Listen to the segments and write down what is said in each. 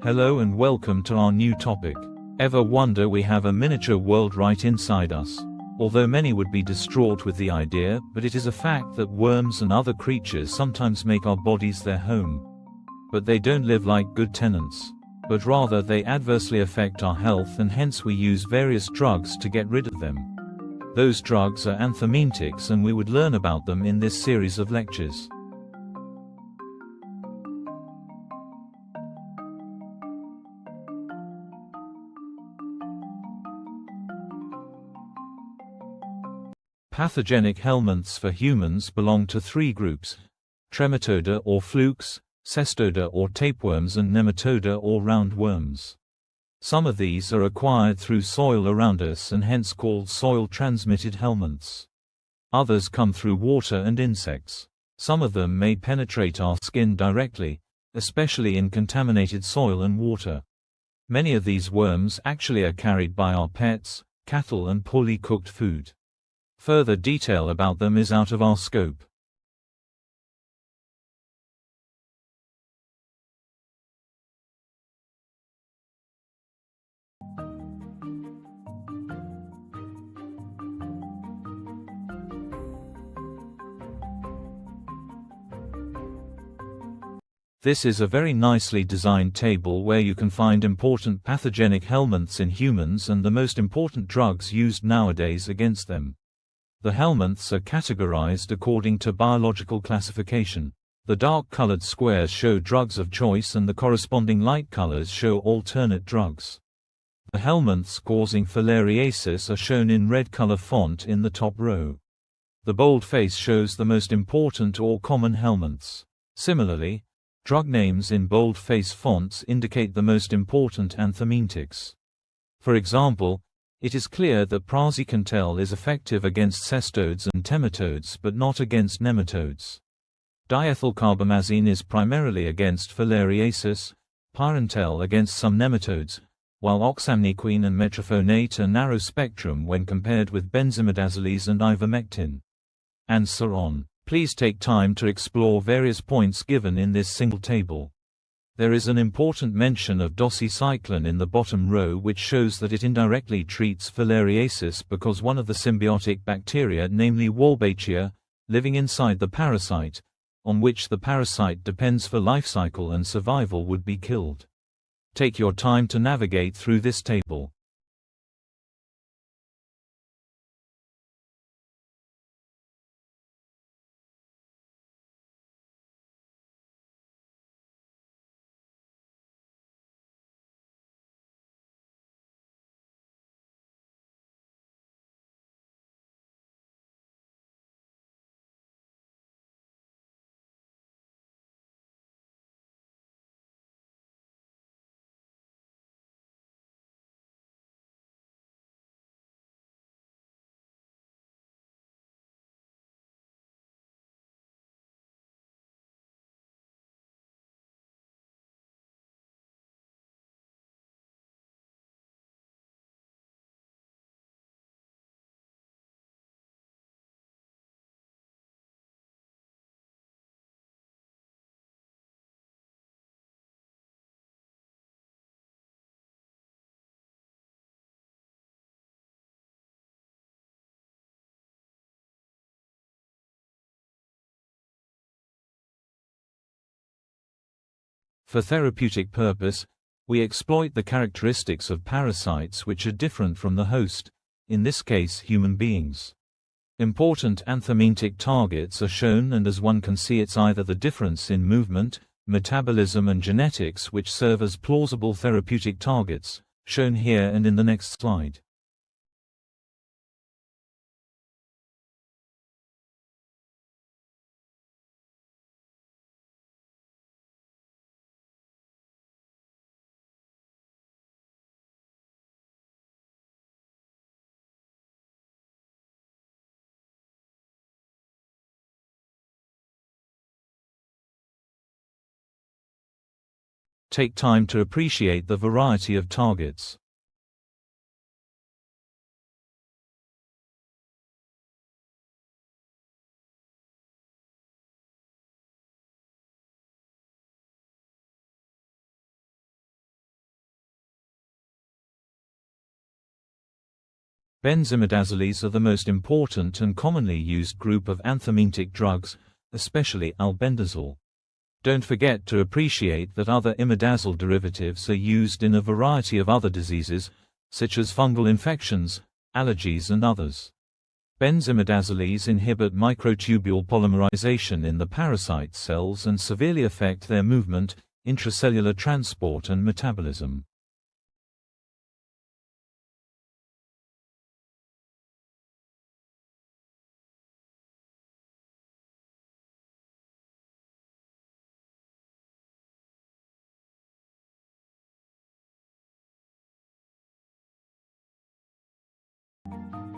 Hello and welcome to our new topic. Ever wonder we have a miniature world right inside us? Although many would be distraught with the idea, but it is a fact that worms and other creatures sometimes make our bodies their home. But they don't live like good tenants. But rather they adversely affect our health, and hence we use various drugs to get rid of them. Those drugs are anthelmintics, and we would learn about them in this series of lectures. Pathogenic helminths for humans belong to three groups: trematoda or flukes, cestoda or tapeworms, and nematoda or roundworms. Some of these are acquired through soil around us and hence called soil-transmitted helminths. Others come through water and insects. Some of them may penetrate our skin directly, especially in contaminated soil and water. Many of these worms actually are carried by our pets, cattle, and poorly cooked food. Further detail about them is out of our scope. This is a very nicely designed table where you can find important pathogenic helminths in humans and the most important drugs used nowadays against them. The helminths are categorized according to biological classification. The dark-colored squares show drugs of choice and the corresponding light colors show alternate drugs. The helminths causing filariasis are shown in red color font in the top row. The bold face shows the most important or common helminths. Similarly, drug names in bold face fonts indicate the most important anthelmintics. For example, it is clear that praziquantel is effective against cestodes and tematodes but not against nematodes. Diethylcarbamazine is primarily against filariasis, pyrantel against some nematodes, while oxamniquine and metrophenate are narrow spectrum when compared with benzimidazolines and ivermectin. And so on. Please take time to explore various points given in this single table. There is an important mention of doxycycline in the bottom row, which shows that it indirectly treats filariasis because one of the symbiotic bacteria, namely Wolbachia, living inside the parasite, on which the parasite depends for life cycle and survival, would be killed. Take your time to navigate through this table. For therapeutic purpose, we exploit the characteristics of parasites which are different from the host, in this case human beings. Important anthelmintic targets are shown, and as one can see, it's either the difference in movement, metabolism and genetics which serve as plausible therapeutic targets, shown here and in the next slide. Take time to appreciate the variety of targets. Benzimidazoles are the most important and commonly used group of anthelmintic drugs, especially albendazole. Don't forget to appreciate that other imidazole derivatives are used in a variety of other diseases, such as fungal infections, allergies and others. Benzimidazoles inhibit microtubule polymerization in the parasite cells and severely affect their movement, intracellular transport and metabolism.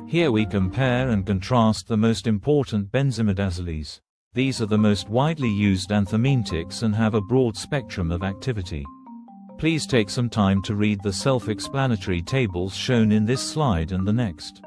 Here we compare and contrast the most important benzimidazoles. These are the most widely used anthelmintics and have a broad spectrum of activity. Please take some time to read the self-explanatory tables shown in this slide and the next.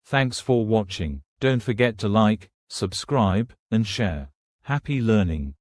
Thanks for watching. Don't forget to like, subscribe, and share. Happy learning!